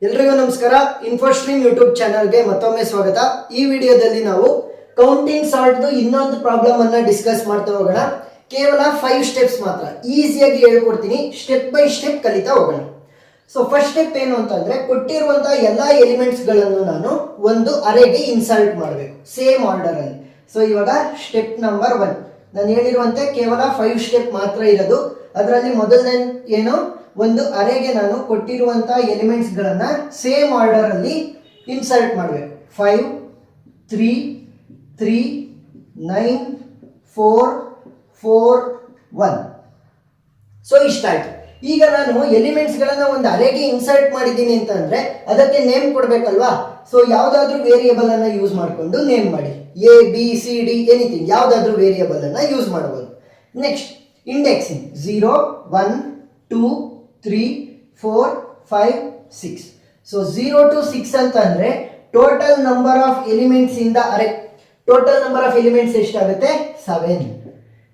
ಎಲ್ರಿಗೂ ನಮಸ್ಕಾರ. ಇನ್ಫೋಸ್ಟ್ರೀಮ್ ಯೂಟ್ಯೂಬ್ ಚಾನಲ್ಗೆ ಮತ್ತೊಮ್ಮೆ ಸ್ವಾಗತ. ಈ ವಿಡಿಯೋದಲ್ಲಿ ನಾವು ಕೌಂಟಿಂಗ್ ಸಾರ್ಟ್ದು ಇನ್ನೊಂದು ಪ್ರಾಬ್ಲಮ್ ಅನ್ನ ಡಿಸ್ಕಸ್ ಮಾಡ್ತಾ ಹೋಗೋಣ. ಕೇವಲ 5 ಸ್ಟೆಪ್ಸ್ ಮಾತ್ರ ಈಸಿಯಾಗಿ ಹೇಳ್ಕೊಡ್ತೀನಿ, ಸ್ಟೆಪ್ ಬೈ ಸ್ಟೆಪ್ ಕಲಿತಾ ಹೋಗೋಣ. ಸೊ ಫಸ್ಟ್ ಸ್ಟೆಪ್ ಏನು ಅಂತಂದ್ರೆ, ಕೊಟ್ಟಿರುವಂತಹ ಎಲ್ಲಾ ಎಲಿಮೆಂಟ್ಸ್ ಗಳನ್ನು ನಾನು ಒಂದು ಅರೇಗೆ ಇನ್ಸರ್ಟ್ ಮಾಡಬೇಕು ಸೇಮ್ ಆರ್ಡರ್ ಅಲ್ಲಿ. ಸೊ ಇವಾಗ ಸ್ಟೆಪ್ ನಂಬರ್ 1 ನಾನು ಹೇಳಿರುವಂತೆ ಕೇವಲ 5 ಸ್ಟೆಪ್ ಮಾತ್ರ ಇರೋದು. ಅದರಲ್ಲಿ ಮೊದಲನೇ ಏನು, ಒಂದು ಅರೇಗೆ ನಾನು ಕೊಟ್ಟಿರುವಂತಹ ಎಲಿಮೆಂಟ್ಸ್ ಗಳನ್ನ ಸೇಮ್ ಆರ್ಡರ್ ಅಲ್ಲಿ ಇನ್ಸರ್ಟ್ ಮಾಡಬೇಕು. 5 3 3 9 4 4 1. ಸೊ ಇಷ್ಟಾಯ್ತು. ಈಗ ನಾನು ಎಲಿಮೆಂಟ್ಸ್ ಗಳನ್ನ ಒಂದು ಅರೇಗೆ ಇನ್ಸರ್ಟ್ ಮಾಡಿದ್ದೀನಿ ಅಂತ ಅಂದ್ರೆ ಅದಕ್ಕೆ ನೇಮ್ ಕೊಡ್ಬೇಕಲ್ವಾ. ಸೊ ಯಾವ್ದಾದ್ರು ವೇರಿಯೇಬಲ್ ಅನ್ನ ಯೂಸ್ ಮಾಡಿಕೊಂಡು ನೇಮ್ ಮಾಡಿ. ABCD ಎನಿಥಿಂಗ್ ಯಾವ್ದಾದ್ರು ವೇರಿಯೇಬಲ್ ಅನ್ನ ಯೂಸ್ ಮಾಡಬಹುದು. Next indexing 0 1 2 3 4 5 6. ಸೊ 0 to 6 ಅಂತ ಅಂದ್ರೆ total number of elements in the array. Total number of elements ಎಷ್ಟಾಗುತ್ತೆ? 7.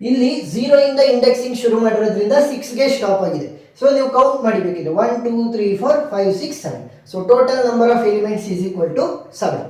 ಇಲ್ಲಿ 0 ಇಂದ ಇಂಡೆಕ್ಸಿಂಗ್ ಶುರು ಮಾಡಿರೋದ್ರಿಂದ 6ಗೆ ಸ್ಟಾಪ್ ಆಗಿದೆ. ಸೊ ನೀವು count ಮಾಡಿಬೇಕಿದೆ 1 2 3 4 5 6 7. So total number of elements is equal to 7.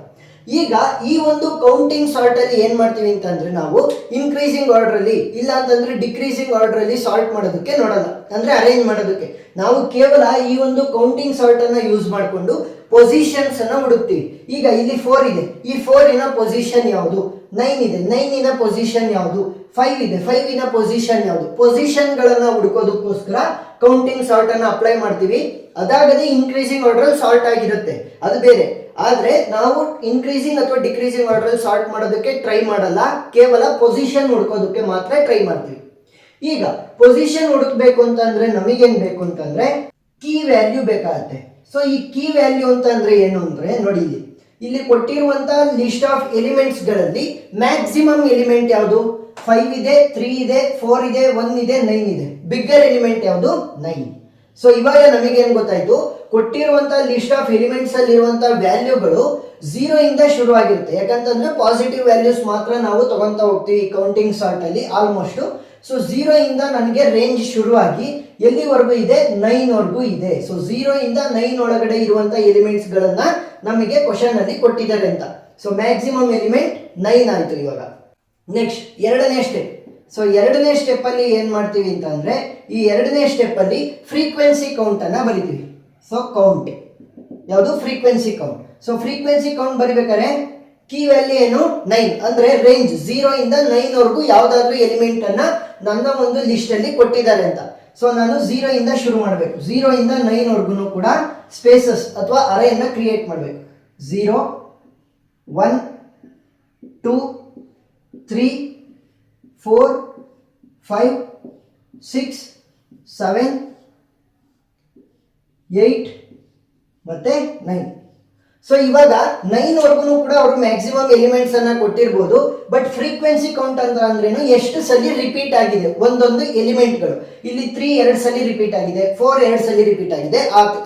ಈಗ ಈ ಒಂದು ಕೌಂಟಿಂಗ್ ಸಾರ್ಟ್ ಅಲ್ಲಿ ಏನ್ ಮಾಡ್ತೀವಿ ಅಂತಂದ್ರೆ, ನಾವು ಇನ್ಕ್ರೀಸಿಂಗ್ ಆರ್ಡರ್ ಅಲ್ಲಿ ಇಲ್ಲ ಅಂತಂದ್ರೆ ಡಿಕ್ರೀಸಿಂಗ್ ಆರ್ಡರ್ ಅಲ್ಲಿ ಸಾರ್ಟ್ ಮಾಡೋದಕ್ಕೆ ನೋಡಲ್ಲ, ಅಂದ್ರೆ ಅರೇಂಜ್ ಮಾಡೋದಕ್ಕೆ. ನಾವು ಕೇವಲ ಈ ಒಂದು ಕೌಂಟಿಂಗ್ ಸಾರ್ಟ್ ಅನ್ನ ಯೂಸ್ ಮಾಡಿಕೊಂಡು ಪೊಸಿಷನ್ಸ್ ಅನ್ನ ಹುಡುಕ್ತೀವಿ. ಈಗ ಇಲ್ಲಿ 4 ಇದೆ, ಈ 4 ಇನ ಪೊಸಿಷನ್ ಯಾವುದು? 9 ಇದೆ, 9 ಇನ ಪೊಸಿಷನ್ ಯಾವುದು? 5 ಇದೆ, 5 ಇನ ಪೊಸಿಷನ್ ಯಾವುದು? ಪೊಸಿಷನ್ ಗಳನ್ನ ಹುಡುಕೋದಕ್ಕೋಸ್ಕರ ಕೌಂಟಿಂಗ್ ಸಾರ್ಟ್ ಅನ್ನ ಅಪ್ಲೈ ಮಾಡ್ತೀವಿ. ಅದಾಗದೆ ಇನ್ಕ್ರೀಸಿಂಗ್ ಆರ್ಡರ್ ಸಾರ್ಟ್ ಆಗಿರುತ್ತೆ, ಅದು ಬೇರೆ. ಆದ್ರೆ ನಾವು ಇನ್ಕ್ರೀಸಿಂಗ್ ಅಥವಾ ಡಿಕ್ರೀಸಿಂಗ್ ಆರ್ಡರ್ ಸಾರ್ಟ್ ಮಾಡೋದಕ್ಕೆ ಟ್ರೈ ಮಾಡಲ್ಲ, ಕೇವಲ ಪೊಸಿಷನ್ ಹುಡ್ಕೋದಕ್ಕೆ ಮಾತ್ರ ಟ್ರೈ ಮಾಡ್ತೀವಿ. ಈಗ ಪೊಸಿಷನ್ ಹುಡುಕ್ಬೇಕು ಅಂತಂದ್ರೆ ನಮಗೇನ್ ಬೇಕು ಅಂತಂದ್ರೆ ಕೀ ವ್ಯಾಲ್ಯೂ ಬೇಕಾಗತ್ತೆ. ಸೊ ಈ ಕೀ ವ್ಯಾಲ್ಯೂ ಅಂತಂದ್ರೆ ಏನು ಅಂದ್ರೆ, ನೋಡಿ ಇಲ್ಲಿ ಕೊಟ್ಟಿರುವಂತಹ ಲಿಸ್ಟ್ ಆಫ್ ಎಲಿಮೆಂಟ್ಸ್ ಗಳಲ್ಲಿ ಮ್ಯಾಕ್ಸಿಮಮ್ ಎಲಿಮೆಂಟ್ ಯಾವುದು? 5 ಇದೆ, 3 ಇದೆ, 4 ಇದೆ, 1 ಇದೆ, 9 ಇದೆ. ಬಿಗ್ಗರ್ ಎಲಿಮೆಂಟ್ ಯಾವುದು? 9. ಸೊ ಇವಾಗ ನಮಗೇನ್ ಗೊತ್ತಾಯ್ತು, ಕೊಟ್ಟಿರುವಂತಹ ಲಿಸ್ಟ್ ಆಫ್ ಎಲಿಮೆಂಟ್ಸ್ ಅಲ್ಲಿ ಇರುವಂತಹ ವ್ಯಾಲ್ಯೂಗಳು 0 ಇಂದ ಶುರು ಆಗಿರುತ್ತೆ. ಯಾಕಂತಂದ್ರೆ ಪಾಸಿಟಿವ್ ವ್ಯಾಲ್ಯೂಸ್ ಮಾತ್ರ ನಾವು ತಗೊಂತಾ ಹೋಗ್ತೀವಿ ಕೌಂಟಿಂಗ್ ಸಾರ್ಟ್ ಅಲ್ಲಿ ಆಲ್ಮೋಸ್ಟ್. ಸೊ 0 ಇಂದ ನನಗೆ ರೇಂಜ್ ಶುರುವಾಗಿ ಎಲ್ಲಿವರೆಗೂ ಇದೆ? 9 ವರೆಗೂ ಇದೆ. ಸೊ 0 ಇಂದ 9 ಒಳಗಡೆ ಇರುವಂತಹ ಎಲಿಮೆಂಟ್ಸ್ ಗಳನ್ನ ನಮಗೆ ಕ್ವಶನ್ ಅಲ್ಲಿ ಕೊಟ್ಟಿದ್ದಾರೆ ಅಂತ. ಸೊ ಮ್ಯಾಕ್ಸಿಮಮ್ ಎಲಿಮೆಂಟ್ 9 ಆಯ್ತು. ಇವಾಗ ನೆಕ್ಸ್ಟ್ ಎರಡನೇ ಸ್ಟೆಪ್. ಸೊ ಎರಡನೇ ಸ್ಟೆಪ್ ಅಲ್ಲಿ ಏನ್ ಮಾಡ್ತೀವಿ ಅಂತ ಅಂದ್ರೆ, ಈ ಎರಡನೇ ಸ್ಟೆಪ್ ಅಲ್ಲಿ ಫ್ರೀಕ್ವೆನ್ಸಿ ಕೌಂಟ್ ಅನ್ನ ಬರಿತೀವಿ. ಸೊ ಕೌಂಟ್ ಯಾವುದು? Frequency count. So frequency count ಬರಿಬೇಕಾದ್ರೆ ಕೀ ವ್ಯಾಲ್ಯೂ ಏನು? 9 ಅಂದ್ರೆ ರೇಂಜ್ 0 ಇಂದ 9 ವರೆಗೂ ಯಾವ್ದಾದ್ರು ಎಲಿಮೆಂಟ್ ಅನ್ನ ನನ್ನ ಒಂದು ಲಿಸ್ಟ್ ಅಲ್ಲಿ ಕೊಟ್ಟಿದ್ದಾರೆ ಅಂತ. ಸೊ ನಾನು 0 ಇಂದ ಶುರು ಮಾಡಬೇಕು. 0 ಇಂದ 9 ವರೆಗೂ ಕೂಡ ಸ್ಪೇಸಸ್ ಅಥವಾ ಅರೇನ ಕ್ರಿಯೇಟ್ ಮಾಡಬೇಕು. 0 1 2 3 4 5 6 7 8 ಮತ್ತೆ 9. ಸೊ ಇವಾಗ 9 ವರೆಗೂ ಕೂಡ ಅವರು ಮ್ಯಾಕ್ಸಿಮಮ್ ಎಲಿಮೆಂಟ್ಸ್ ಅನ್ನ ಕೊಟ್ಟಿರ್ಬೋದು. ಬಟ್ ಫ್ರೀಕ್ವೆನ್ಸಿ ಕೌಂಟ್ ಅಂದ್ರೇನು? ಎಷ್ಟು ಸಲ ರಿಪೀಟ್ ಆಗಿದೆ ಒಂದೊಂದು ಎಲಿಮೆಂಟ್ಗಳು. ಇಲ್ಲಿ 3 2 ಸಲ ರಿಪೀಟ್ ಆಗಿದೆ, 4 2 ಸಲ ರಿಪೀಟ್ ಆಗಿದೆ,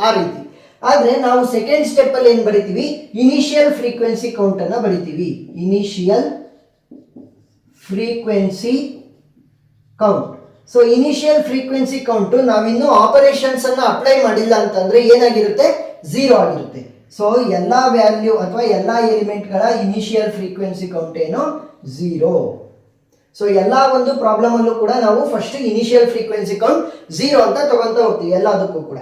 ಆ ರೀತಿ. ಆದ್ರೆ ನಾವು ಸೆಕೆಂಡ್ ಸ್ಟೆಪ್ ಅಲ್ಲಿ ಏನ್ ಬರಿತೀವಿ? ಇನಿಷಿಯಲ್ ಫ್ರೀಕ್ವೆನ್ಸಿ ಕೌಂಟ್ ಅನ್ನ ಬರಿತೀವಿ. Initial frequency count. So initial frequency count ನಾವಿನ್ನು ಆಪರೇಷನ್ಸ್ ಅನ್ನ ಅಪ್ಲೈ ಮಾಡಿಲ್ಲ ಅಂತಂದ್ರೆ ಏನಾಗಿರುತ್ತೆ? 0 ಆಗಿರುತ್ತೆ. ಸೊ ಎಲ್ಲಾ ವ್ಯಾಲ್ಯೂ ಅಥವಾ ಎಲ್ಲಾ ಎಲಿಮೆಂಟ್ ಗಳ ಇನಿಷಿಯಲ್ ಫ್ರೀಕ್ವೆನ್ಸಿ ಕೌಂಟ್ ಏನು? 0. ಸೊ ಎಲ್ಲಾ ಒಂದು ಪ್ರಾಬ್ಲಮ್ ಅಲ್ಲೂ ಕೂಡ ನಾವು ಫಸ್ಟ್ ಇನಿಷಿಯಲ್ ಫ್ರೀಕ್ವೆನ್ಸಿ ಕೌಂಟ್ 0 ಅಂತ ತಗೊಂತ ಹೋಗ್ತೀವಿ ಎಲ್ಲದಕ್ಕೂ ಕೂಡ.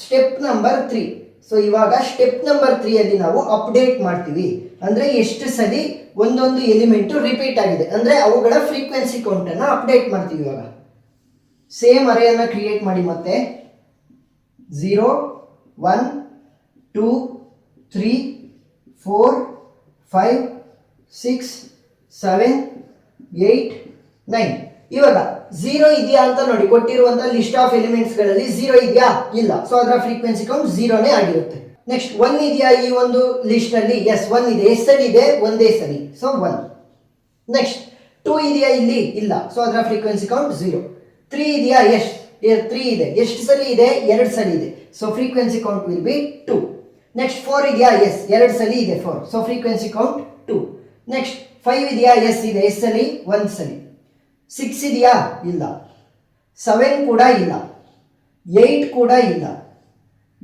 Step number 3. ಸೊ ಇವಾಗ ಸ್ಟೆಪ್ ನಂಬರ್ 3 ಅಲ್ಲಿ ನಾವು ಅಪ್ಡೇಟ್ ಮಾಡ್ತೀವಿ. ಅಂದ್ರೆ ಎಷ್ಟು ಸರಿ ಒಂದೊಂದು ಎಲಿಮೆಂಟ್ ರಿಪೀಟ್ ಆಗಿದೆ ಅಂದ್ರೆ ಅವುಗಳ ಫ್ರೀಕ್ವೆನ್ಸಿ ಕೌಂಟ್ ಅನ್ನ ಅಪ್ಡೇಟ್ ಮಾಡ್ತೀವಿ. ಇವಾಗ ಸೇಮ್ ಅರೇಯನ್ನ ಕ್ರಿಯೇಟ್ ಮಾಡಿ ಮತ್ತೆ 0 1 2 3 4 5 6 7 8 9. ಇವಾಗ 0 ಇದೆಯಾ ಅಂತ ನೋಡಿ. ಕೊಟ್ಟಿರುವಂತಹ ಲಿಸ್ಟ್ ಆಫ್ ಎಲಿಮೆಂಟ್ಸ್ ಗಳಲ್ಲಿ 0 ಇದೆಯಾ? ಇಲ್ಲ. ಸೊ ಅದರ ಫ್ರೀಕ್ವೆನ್ಸಿ ಕೌಂಟ್ 0ನೇ ಆಗಿರುತ್ತೆ. ನೆಕ್ಸ್ಟ್ 1 ಇದೆಯಾ ಈ ಒಂದು ಲಿಸ್ಟ್ ಅಲ್ಲಿ? ಎಸ್ 1 ಇದೆ. ಎಷ್ಟು ಸರಿ ಇದೆ? ಒಂದೇ ಸರಿ. ಸೊ 1. ನೆಕ್ಸ್ಟ್ 2 ಇದೆಯಾ ಇಲ್ಲಿ? ಇಲ್ಲ. ಸೊ ಅದರ ಫ್ರೀಕ್ವೆನ್ಸಿ ಕೌಂಟ್ 0. 3 ಇದೆಯಾ? ಎಸ್ 3 ಇದೆ. ಎಷ್ಟು ಸರಿ ಇದೆ? 2 ಸರಿ ಇದೆ. So frequency count will be 2. Next 4 ಇದೆಯಾ? ಎಸ್ 2 ಸರಿ ಇದೆ 4. So frequency count 2. ನೆಕ್ಸ್ಟ್ 5 ಇದೆಯಾ? ಎಸ್ ಇದೆ. ಎಷ್ಟು ಸರಿ? 1 ಸರಿ. 6 ಇದೆಯಾ? ಇಲ್ಲ. 7 ಕೂಡ ಇಲ್ಲ. 8 ಕೂಡ ಇಲ್ಲ.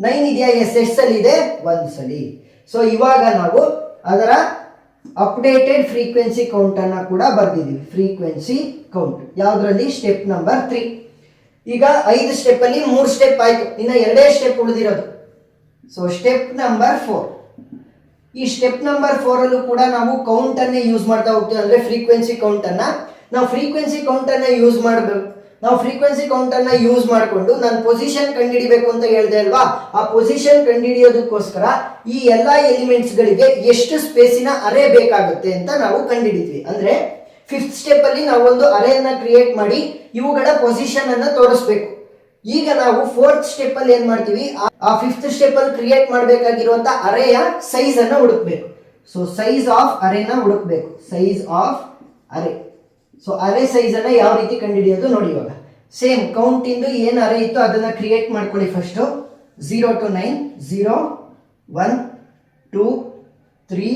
9 ಇದೆಯಾ? ಎಸ್. ಎಷ್ಟು ಸಲ ಇದೆ? ಒಂದು ಸಲಿ. ಸೊ ಇವಾಗ ನಾವು ಅದರ ಅಪ್ಡೇಟೆಡ್ ಫ್ರೀಕ್ವೆನ್ಸಿ ಕೌಂಟ್ ಅನ್ನ ಕೂಡ ಬರ್ದಿದ್ದೀವಿ. ಫ್ರೀಕ್ವೆನ್ಸಿ ಕೌಂಟ್ ಯಾವ್ದ್ರಲ್ಲಿ? Step number 3. ಈಗ 5 ಸ್ಟೆಪ್ ಅಲ್ಲಿ 3 ಸ್ಟೆಪ್ ಆಯ್ತು, ಇನ್ನ 2 ಸ್ಟೆಪ್ ಉಳಿದಿರೋದು. So step number 4. ಈ ಸ್ಟೆಪ್ ನಂಬರ್ 4 ಅಲ್ಲೂ ಕೂಡ ನಾವು ಕೌಂಟ್ ಅನ್ನೇ ಯೂಸ್ ಮಾಡ್ತಾ ಹೋಗ್ತೀವಿ. ಅಂದ್ರೆ ಫ್ರೀಕ್ವೆನ್ಸಿ ಕೌಂಟ್ ಅನ್ನ ನಾವು ಫ್ರೀಕ್ವೆನ್ಸಿ ಕೌಂಟ್ ಅನ್ನ ಯೂಸ್ ಮಾಡಬೇಕು. ನಾವು ಫ್ರೀಕ್ವೆನ್ಸಿ ಕೌಂಟ್ ಅನ್ನ ಯೂಸ್ ಮಾಡಿಕೊಂಡು ನಾನು ಪೊಸಿಷನ್ ಕಂಡುಹಿಡಿಬೇಕು ಅಂತ ಹೇಳಿದೆ ಅಲ್ವಾ? ಆ ಪೊಸಿಷನ್ ಕಂಡುಹಿಡಿಯೋದಕ್ಕೋಸ್ಕರ ಈ ಎಲ್ಲಾ ಎಲಿಮೆಂಟ್ಸ್ ಗಳಿಗೆ ಎಷ್ಟು ಸ್ಪೇಸಿನ ಅರೇ ಬೇಕಾಗುತ್ತೆ ಅಂತ ನಾವು ಕಂಡುಹಿಡಿದ್ವಿ. ಅಂದ್ರೆ 5th ಸ್ಟೆಪ್ ಅಲ್ಲಿ ನಾವು ಒಂದು ಅರೇನ ಕ್ರಿಯೇಟ್ ಮಾಡಿ ಇವುಗಳ ಪೊಸಿಷನ್ ಅನ್ನ ತೋರಿಸ್ಬೇಕು. ಈಗ ನಾವು 4th ಸ್ಟೆಪ್ ಅಲ್ಲಿ ಏನ್ ಮಾಡ್ತೀವಿ? ಆ 5th ಸ್ಟೆಪ್ ಅಲ್ಲಿ ಕ್ರಿಯೇಟ್ ಮಾಡಬೇಕಾಗಿರುವಂತ ಅರೇಯ ಸೈಜ್ ಅನ್ನ ಹುಡುಕ್ಬೇಕು. ಸೊ ಸೈಜ್ ಆಫ್ ಅರೇನ ಹುಡುಕ್ಬೇಕು. Size of array. So array size ಅನ್ನ ಯಾವ ರೀತಿ ಕಂಡುಹಿಡಿಯೋದು ನೋಡಿ. ಇವಾಗ ಸೇಮ್ ಕೌಂಟ್ ಇಂದು ಏನು ಅರೇ ಇತ್ತು ಅದನ್ನ ಕ್ರಿಯೇಟ್ ಮಾಡ್ಕೊಳ್ಳಿ. ಫಸ್ಟ್ 0 to 9, 0, 1, 2, 3,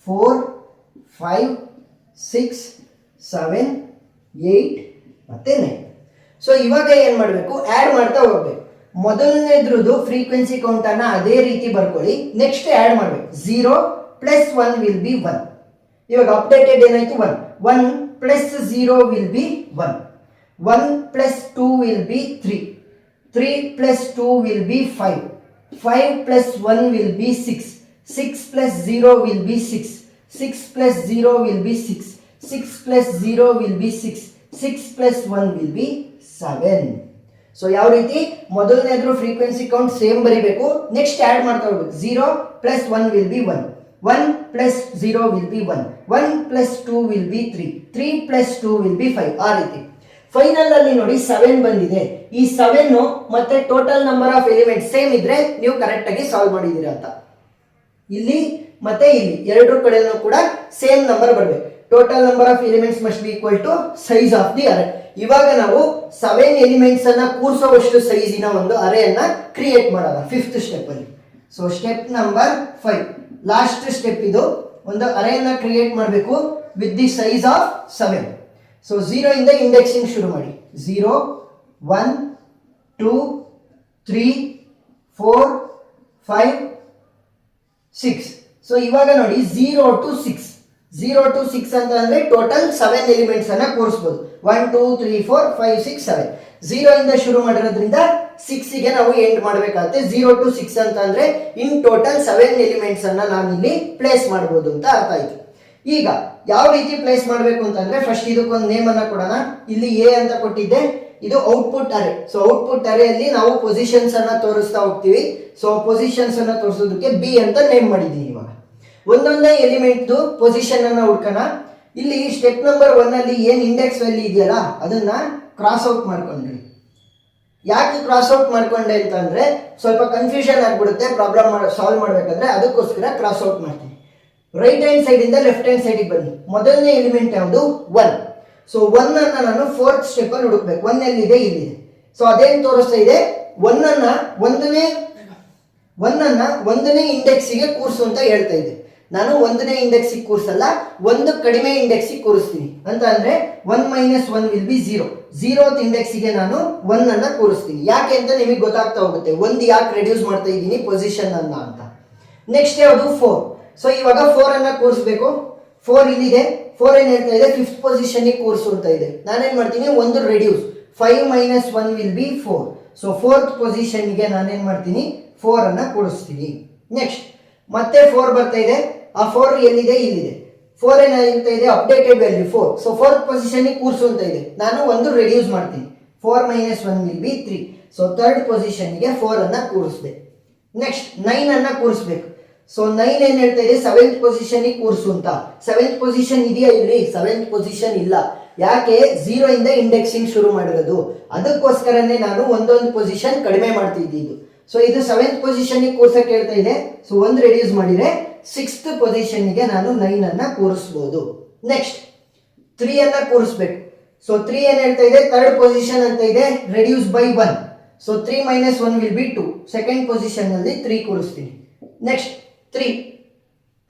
4, 5, 6, 7, 8 ಮತ್ತೆ 9. ಸೊ ಇವಾಗ ಏನ್ ಮಾಡಬೇಕು? ಆಡ್ ಮಾಡ್ತಾ ಹೋಗ್ಬೇಕು. ಮೊದಲನೇದ್ರದ್ದು ಫ್ರೀಕ್ವೆನ್ಸಿ ಕೌಂಟ್ ಅನ್ನ ಅದೇ ರೀತಿ ಬರ್ಕೊಳ್ಳಿ. ನೆಕ್ಸ್ಟ್ ಆಡ್ ಮಾಡ್ಬೇಕು. 0 + 1 ವಿಲ್ ಬಿ 1. ಇವಾಗ ಅಪ್ಡೇಟೆಡ್ ಏನಾಯ್ತು? 1. 1 + 0 will be 1. 1 + 2 will be 3. 3 + 2 will be 5. 5 + 1 will be 6. 6 + 0 will be 6. 6 + 0 will be 6. 6 + 0 will be 6. 6 + 1 will be 7. So ಯಾವ ರೀತಿ? ಮೊದಲನೇದ್ರು ಫ್ರೀಕ್ವೆನ್ಸಿ ಕೌಂಟ್ ಸೇಮ್ ಬರಿಬೇಕು. ನೆಕ್ಸ್ಟ್ ಆಡ್ ಮಾಡ್ತಾ ಹೋಗ್ಬೇಕು. 0 + 1 will be 1. 1 + 0 will be 1. 1 + 2 will be 3. 3 + 2 will be 5. ಆ ರೀತಿ final ಅಲ್ಲಿ ನೋಡಿ 7 ಬಂದಿದೆ. ಈ 7 ಮತ್ತೆ total number of elements same ಇದ್ರೆ ನೀವು ಕರೆಕ್ಟ್ ಆಗಿ ಸಾಲ್ವ್ ಮಾಡಿದೀರಾ ಅಂತ. ಇಲ್ಲಿ ಮತ್ತೆ ಇಲ್ಲಿ ಎರಡರ ಕಡೆನೂ ಕೂಡ ಸೇಮ್ ನಂಬರ್ ಬರಬೇಕು. Total number of elements must be equal to size of the array. ಇವಾಗ ನಾವು 7 ಎಲಿಮೆಂಟ್ಸ್ ಅನ್ನ ಕೂರಿಸುವಷ್ಟು ಸೈಜಿನ ಒಂದು ಅರೇ ಅನ್ನ ಕ್ರಿಯೇಟ್ ಮಾಡೋಣ 5th ಸ್ಟೆಪ್ ಅಲ್ಲಿ. So step number 5 last step. ಇದು ಒಂದು ಅರೇನ ಕ್ರಿಯೇಟ್ ಮಾಡಬೇಕು with the size of 7. So 0 ಇಂದ ಇಂಡೆಕ್ಸಿಂಗ್ ಶುರು ಮಾಡಿ. 0, 1, 2, 3, 4, 5, 6. ಸೊ ಇವಾಗ ನೋಡಿ 0 to 6. 0 to 6 ಅಂತ ಅಂದ್ರೆ ಟೋಟಲ್ 7 ಎಲಿಮೆಂಟ್ಸ್ ಅನ್ನ ಕೂರಿಸಬಹುದು. 1, 2, 3, 4, 5, 6, 7. 0 ಇಂದ ಶುರು ಮಾಡಿರೋದ್ರಿಂದ 6 ಗೆ ನಾವು ಎಂಡ್ ಮಾಡಬೇಕಾಗುತ್ತೆ. 0 to 6 ಅಂತ ಅಂದ್ರೆ ಇನ್ ಟೋಟಲ್ 7 ಎಲಿಮೆಂಟ್ಸ್ ಅನ್ನ ನಾನು ಇಲ್ಲಿ ಪ್ಲೇಸ್ ಮಾಡಬಹುದು ಅಂತ ಅರ್ಥ ಆಯ್ತು. ಈಗ ಯಾವ ರೀತಿ ಪ್ಲೇಸ್ ಮಾಡಬೇಕು ಅಂತಂದ್ರೆ ಫಸ್ಟ್ ಇದಕ್ಕೊಂದು ನೇಮ್ ಅನ್ನ ಕೊಡೋಣ. ಇಲ್ಲಿ ಎ ಅಂತ ಕೊಟ್ಟಿದ್ದೆ, ಇದು ಔಟ್ಪುಟ್ ಅರೇ. ಸೊ ಔಟ್ಪುಟ್ ಅರೇಯಲ್ಲಿ ನಾವು ಪೊಸಿಷನ್ಸ್ ಅನ್ನ ತೋರಿಸ್ತಾ ಹೋಗ್ತೀವಿ. ಸೊ ಪೊಸಿಷನ್ಸ್ ಅನ್ನ ತೋರಿಸೋದಕ್ಕೆ ಬಿ ಅಂತ ನೇಮ್ ಮಾಡಿದ್ದೀನಿ. ಇವಾಗ ಒಂದೊಂದೇ ಎಲಿಮೆಂಟ್ ಪೊಸಿಷನ್ ಅನ್ನ ಹುಡ್ಕೋಣ. ಇಲ್ಲಿ ಸ್ಟೆಪ್ ನಂಬರ್ 1 ಅಲ್ಲಿ ಏನ್ ಇಂಡೆಕ್ಸ್ ವ್ಯಾಲ್ಯೂ ಇದೆಯಲ್ಲ ಅದನ್ನ ಕ್ರಾಸ್ ಔಟ್ ಮಾಡ್ಕೊಂಡ್ರಿ. ಯಾಕೆ ಕ್ರಾಸ್ ಔಟ್ ಮಾಡ್ಕೊಂಡೆ ಅಂತಂದ್ರೆ ಸ್ವಲ್ಪ ಕನ್ಫ್ಯೂಷನ್ ಆಗ್ಬಿಡುತ್ತೆ ಪ್ರಾಬ್ಲಮ್ ಸಾಲ್ವ್ ಮಾಡ್ಬೇಕಂದ್ರೆ, ಅದಕ್ಕೋಸ್ಕರ ಕ್ರಾಸ್ ಔಟ್ ಮಾಡ್ತೀನಿ. ರೈಟ್ ಹ್ಯಾಂಡ್ ಸೈಡ್ ಇಂದ ಲೆಫ್ಟ್ ಹ್ಯಾಂಡ್ ಸೈಡ್ ಬನ್ನಿ. ಮೊದಲನೇ ಎಲಿಮೆಂಟ್ ಯಾವುದು? 1. ಸೊ 1 ಅನ್ನ ನಾನು 4th ಸ್ಟೆಪ್ ಅಲ್ಲಿ ಹುಡುಕ್ಬೇಕು. 1 ಎಲ್ಲಿದೆ? ಇಲ್ಲಿದೆ. ಸೊ ಅದೇನ್ ತೋರಿಸ್ತಾ ಇದೆ? 1 ಅನ್ನ ಒಂದನೇ ಇಂಡೆಕ್ಸಿಗೆ ಕೂರಿಸು ಅಂತ ಹೇಳ್ತಾ ಇದೆ. ನಾನು 1ನೇ ಇಂಡೆಕ್ಸಿಗೆ ಕೂರಿಸಲ್ಲ, ಒಂದು ಕಡಿಮೆ ಇಂಡೆಕ್ಸಿಗೆ ಕೂರಿಸ್ತೀನಿ. ಅಂತ ಅಂದ್ರೆ 1 - 1 ವಿಲ್ ಬಿ 0. 0th ಇಂಡೆಕ್ಸಿಗೆ ನಾನು 1 ಅನ್ನ ಕೂರಿಸ್ತೀನಿ. ಯಾಕೆ ಅಂತ ನಿಮಗೆ ಗೊತ್ತಾಗ್ತಾ ಹೋಗುತ್ತೆ. 1 ಯಾಕೆ ರೆಡ್ಯೂಸ್ ಮಾಡ್ತಾ ಇದ್ದೀನಿ ಪೊಸಿಷನ್ ಅನ್ನ ಅಂತ. ನೆಕ್ಸ್ಟ್ ಯಾವುದು? 4. ಸೊ ಇವಾಗ 4 ಅನ್ನ ಕೂರಿಸಬೇಕು. 4 ಇಲ್ಲಿದೆ. 4 ಏನ್ ಹೇಳ್ತಾ ಇದೆ? 5th ಪೊಸಿಷನ್ ಕೂರಿಸು ಅಂತ ಇದೆ. ನಾನೇನ್ ಮಾಡ್ತೀನಿ? ಒಂದು reduce. 5 - 1 will be 4. So 4th ಪೊಸಿಷನ್ಗೆ ನಾನೇನ್ ಮಾಡ್ತೀನಿ? 4 ಅನ್ನ ಕೂರಿಸ್ತೀನಿ. ನೆಕ್ಸ್ಟ್ ಮತ್ತೆ 4 ಬರ್ತಾ ಇದೆ. ಆ 4 ಎಲ್ಲಿದೆ? ಇಲ್ಲಿದೆ. 4 ಏನ್ ಹೇಳ್ತಾ ಇದೆ? Updated value 4. So 4th position ಕೂರಿಸು ಅಂತ ಇದೆ. ನಾನು ಒಂದು ರೆಡ್ಯೂಸ್ ಮಾಡ್ತೀನಿ. 4 - 1 ವಿಲ್ ಬಿ 3. ಸೊ 3rd ಪೊಸಿಷನ್ಗೆ 4 ಅನ್ನ ಕೂರಿಸಿದೆ. ನೆಕ್ಸ್ಟ್ 9 ಅನ್ನ ಕೂರಿಸ್ಬೇಕು. ಸೊ 9 ಏನ್ ಹೇಳ್ತಾ ಇದೆ? 7th ಪೊಸಿಷನ್ ಕೂರಿಸು ಅಂತ. 7th ಪೊಸಿಷನ್ ಇದೆಯಾ ಇಲ್ಲಿ? 7th ಪೊಸಿಷನ್ ಇಲ್ಲ. ಯಾಕೆ? 0 ಇಂದ ಇಂಡೆಕ್ಸಿಂಗ್ ಶುರು ಮಾಡಿರೋದು. ಅದಕ್ಕೋಸ್ಕರನೇ ನಾನು ಒಂದೊಂದು ಪೊಸಿಷನ್ ಕಡಿಮೆ ಮಾಡ್ತಿದ್ದು. ಸೊ ಇದು 7th ಪೊಸಿಷನ್ ಕೂರ್ಸಕ್ಕೆ ಹೇಳ್ತಾ ಇದೆ. ಸೊ ಒಂದು ರೆಡ್ಯೂಸ್ ಮಾಡಿದ್ರೆ 6th ಪೊಸಿಷನ್ಗೆ ನಾನು 9 ಅನ್ನ ಕೂರಿಸಬಹುದು. ನೆಕ್ಸ್ಟ್ 3 ಅನ್ನ ಕೂರಿಸ್ಬೇಕು. ಸೊ 3 ಏನ್ ಹೇಳ್ತಾ ಇದೆ? 3rd ಪೊಸಿಷನ್ ಅಂತ ಇದೆ. Reduce by 1. So 3 - 1 will be 2. Second position ಅಲ್ಲಿ 3 ಕೂರಿಸ್ತೀನಿ. ನೆಕ್ಸ್ಟ್ 3.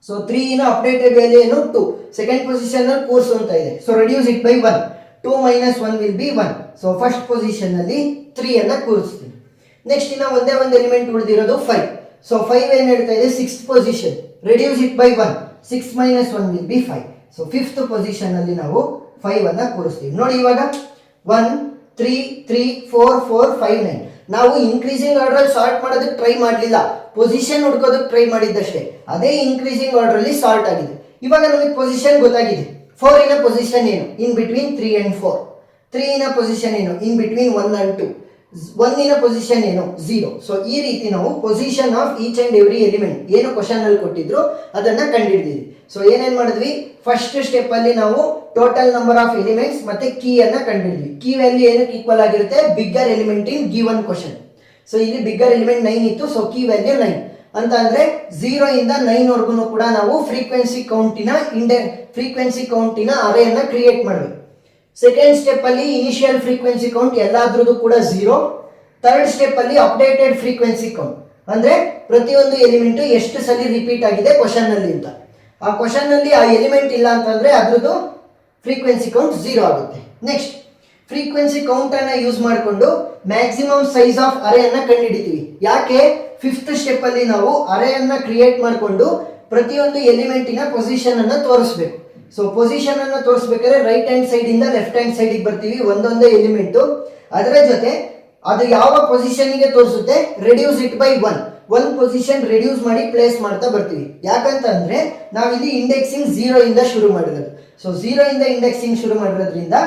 ಸೊ 3 ನ ಅಪ್ಡೇಟೆಡ್ ವ್ಯಾಲ್ಯೂ ಏನು? 2. ಸೆಕೆಂಡ್ ಪೊಸಿಷನ್ ಅಲ್ಲಿ ಕೂರಿಸು ಅಂತ ಇದೆ. So reduce it by 1. 2 - 1 will be 1. So first position ಅಲ್ಲಿ 3 ಅನ್ನ ಕೂರಿಸ್ತೀನಿ. ನೆಕ್ಸ್ಟ್ ಇನ್ನ ಒಂದೇ ಒಂದು ಎಲಿಮೆಂಟ್ ಉಳಿದಿರೋದು 5. ಸೊ 5 ಏನ್ ಹೇಳ್ತಾ ಇದೆ, 6th position, reduce it by 1, 6 - 1 will be 5. So 5th position ಅಲ್ಲಿ ನಾವು 5 ಅನ್ನ ಕೂರಿಸ್ತೀವಿ. ನೋಡಿ ಇವಾಗ 1 3 3 4 4 5 9. ನಾವು ಇನ್ಕ್ರೀಸಿಂಗ್ ಆರ್ಡರ್ ಅಲ್ಲಿ ಸಾರ್ಟ್ ಮಾಡೋದಕ್ಕೆ ಟ್ರೈ ಮಾಡಲಿಲ್ಲ, ಪೊಸಿಷನ್ ಹುಡ್ಕೋದಕ್ಕೆ ಟ್ರೈ ಮಾಡಿದ್ದಷ್ಟೇ. ಅದೇ ಇನ್ಕ್ರೀಸಿಂಗ್ ಆರ್ಡರ್ ಅಲ್ಲಿ ಸಾರ್ಟ್ ಆಗಿದೆ. ಇವಾಗ ನಮಗೆ ಪೊಸಿಷನ್ ಗೊತ್ತಾಗಿದೆ. 4 ಇನ ಪೊಸಿಷನ್ ಏನು, ಇನ್ ಬಿಟ್ವೀನ್ 3 and 4. 3 ಇನ ಪೊಸಿಷನ್ ಏನು, ಇನ್ ಬಿಟ್ವೀನ್ 1 and 2. 1 ಇನ ಪೊಸಿಷನ್ ಏನು, 0. ಸೊ ಈ ರೀತಿ ನಾವು position of each and every element ಏನು ಕ್ವಶನ್ ಅಲ್ಲಿ ಕೊಟ್ಟಿದ್ರು ಅದನ್ನ ಕಂಡುಹಿಡಿದಿದ್ವಿ. ಸೊ ಏನೇನ್ ಮಾಡಿದ್ವಿ, ಫಸ್ಟ್ ಸ್ಟೆಪ್ ಅಲ್ಲಿ ನಾವು ಟೋಟಲ್ ನಂಬರ್ ಆಫ್ ಎಲಿಮೆಂಟ್ಸ್ ಮತ್ತೆ ಕೀ ಅನ್ನ ಕಂಡುಹಿಡಿದ್ವಿ. ಕೀ ವ್ಯಾಲ್ಯೂ ಏನಕ್ಕೆ ಈಕ್ವಲ್ ಆಗಿರುತ್ತೆ, bigger element in given question. So ಇಲ್ಲಿ ಬಿಗ್ಗರ್ ಎಲಿಮೆಂಟ್ 9 ಇತ್ತು, ಸೊ ಕೀ ವ್ಯಾಲ್ಯೂ 9 ಅಂತ ಅಂದ್ರೆ 0 ಇಂದ 9 ವರ್ಗು ಕೂಡ ನಾವು ಫ್ರೀಕ್ವೆನ್ಸಿ ಕೌಂಟಿನ ಅರೇಯನ್ನ ಕ್ರಿಯೇಟ್ ಮಾಡಬೇಕು. ಸೆಕೆಂಡ್ ಸ್ಟೆಪ್ ಅಲ್ಲಿ ಇನಿಷಿಯಲ್ ಫ್ರೀಕ್ವೆನ್ಸಿ ಕೌಂಟ್ ಎಲ್ಲಾದ್ರದ್ದು ಕೂಡ 0. ಥರ್ಡ್ ಸ್ಟೆಪ್ ಅಲ್ಲಿ ಅಪ್ಡೇಟೆಡ್ ಫ್ರೀಕ್ವೆನ್ಸಿ ಕೌಂಟ್, ಅಂದ್ರೆ ಪ್ರತಿಯೊಂದು ಎಲಿಮೆಂಟ್ ಎಷ್ಟು ಸಲ ರಿಪೀಟ್ ಆಗಿದೆ ಕ್ವಶನ್ ಅಲ್ಲಿ ಅಂತ. ಆ ಕ್ವಶನ್ ಅಲ್ಲಿ ಆ ಎಲಿಮೆಂಟ್ ಇಲ್ಲ ಅಂತಂದ್ರೆ ಅದ್ರದ್ದು ಫ್ರೀಕ್ವೆನ್ಸಿ ಕೌಂಟ್ 0 ಆಗುತ್ತೆ. ನೆಕ್ಸ್ಟ್ ಫ್ರೀಕ್ವೆನ್ಸಿ ಕೌಂಟ್ ಅನ್ನ ಯೂಸ್ ಮಾಡಿಕೊಂಡು ಮ್ಯಾಕ್ಸಿಮಮ್ ಸೈಜ್ ಆಫ್ ಅರೇ ಅನ್ನ ಕಂಡುಹಿಡಿತೀವಿ. ಯಾಕೆ, 5th ಸ್ಟೆಪ್ ಅಲ್ಲಿ ನಾವು ಅರೇ ಅನ್ನ ಕ್ರಿಯೇಟ್ ಮಾಡಿಕೊಂಡು ಪ್ರತಿಯೊಂದು ಎಲಿಮೆಂಟಿನ ಪೊಸಿಷನ್ ಅನ್ನ ತೋರಿಸಬೇಕು. ಸೊ ಪೊಸಿಷನ್ ಅನ್ನ ತೋರಿಸ್ಬೇಕಾದ್ರೆ ರೈಟ್ ಹ್ಯಾಂಡ್ ಸೈಡ್ ಇಂದ ಲೆಫ್ಟ್ ಹ್ಯಾಂಡ್ ಸೈಡ್ ಬರ್ತೀವಿ, ಒಂದೊಂದೇ ಎಲಿಮೆಂಟ್. ಅದರ ಜೊತೆ ಅದು ಯಾವ ಪೊಸಿಷನ್ ಗೆ ತೋರಿಸುತ್ತೆ, reduce it by 1 position reduce ಮಾಡಿ ಪ್ಲೇಸ್ ಮಾಡ್ತಾ ಬರ್ತೀವಿ. ಯಾಕಂತಂದ್ರೆ ನಾವಿಲ್ಲಿ ಇಂಡೆಕ್ಸಿಂಗ್ 0 ಇಂದ ಶುರು ಮಾಡಿರೋದು. ಸೊ 0 ಇಂದ ಇಂಡೆಕ್ಸಿಂಗ್ ಶುರು ಮಾಡಿರೋದ್ರಿಂದ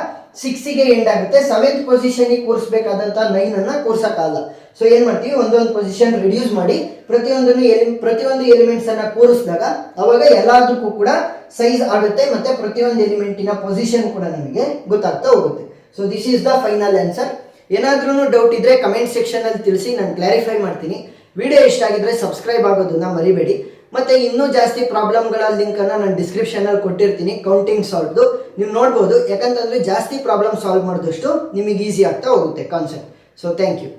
6 ಗೆ ಎಂಡ್ ಆಗುತ್ತೆ. 7th ಪೊಸಿಷನ್ ಕೂರಿಸಬೇಕಾದಂತ 9 ಅನ್ನ ಕೂರ್ಸಕ್ಕಾಗಲ್ಲ. ಸೊ ಏನ್ ಮಾಡ್ತೀವಿ, ಒಂದೊಂದು ಪೊಸಿಷನ್ ರಿಡ್ಯೂಸ್ ಮಾಡಿ ಪ್ರತಿಯೊಂದು ಎಲಿಮೆಂಟ್ಸ್ ಅನ್ನ ಕೂರಿಸಿದಾಗ ಅವಾಗ ಎಲ್ಲದಕ್ಕೂ ಕೂಡ ಸೈಜ್ ಆಗುತ್ತೆ, ಮತ್ತೆ ಪ್ರತಿಯೊಂದು ಎಲಿಮೆಂಟಿನ ಪೊಸಿಷನ್ ಕೂಡ ನಮಗೆ ಗೊತ್ತಾಗ್ತಾ ಹೋಗುತ್ತೆ. So this is the final answer. ಏನಾದ್ರೂ ಡೌಟ್ ಇದ್ರೆ ಕಮೆಂಟ್ ಸೆಕ್ಷನ್ ಅಲ್ಲಿ ತಿಳಿಸಿ, ನಾನು ಕ್ಲಾರಿಫೈ ಮಾಡ್ತೀನಿ. ವಿಡಿಯೋ ಇಷ್ಟ ಆಗಿದ್ರೆ ಸಬ್ಸ್ಕ್ರೈಬ್ ಆಗೋದನ್ನ ಮರಿಬೇಡಿ. ಮತ್ತೆ ಇನ್ನೂ ಜಾಸ್ತಿ ಪ್ರಾಬ್ಲಮ್ಗಳ ಲಿಂಕ್ ಅನ್ನ ನಾನು ಡಿಸ್ಕ್ರಿಪ್ಷನ್ ಅಲ್ಲಿ ಕೊಟ್ಟಿರ್ತೀನಿ, ಕೌಂಟಿಂಗ್ ಸಾಲ್ವ್ದು ನೀವು ನೋಡ್ಬೋದು. ಯಾಕಂತಂದ್ರೆ ಜಾಸ್ತಿ ಪ್ರಾಬ್ಲಮ್ ಸಾಲ್ವ್ ಮಾಡಿದಷ್ಟು ನಿಮಗೆ ಈಸಿ ಆಗ್ತಾ ಹೋಗುತ್ತೆ ಕಾನ್ಸೆಪ್ಟ್. So thank you.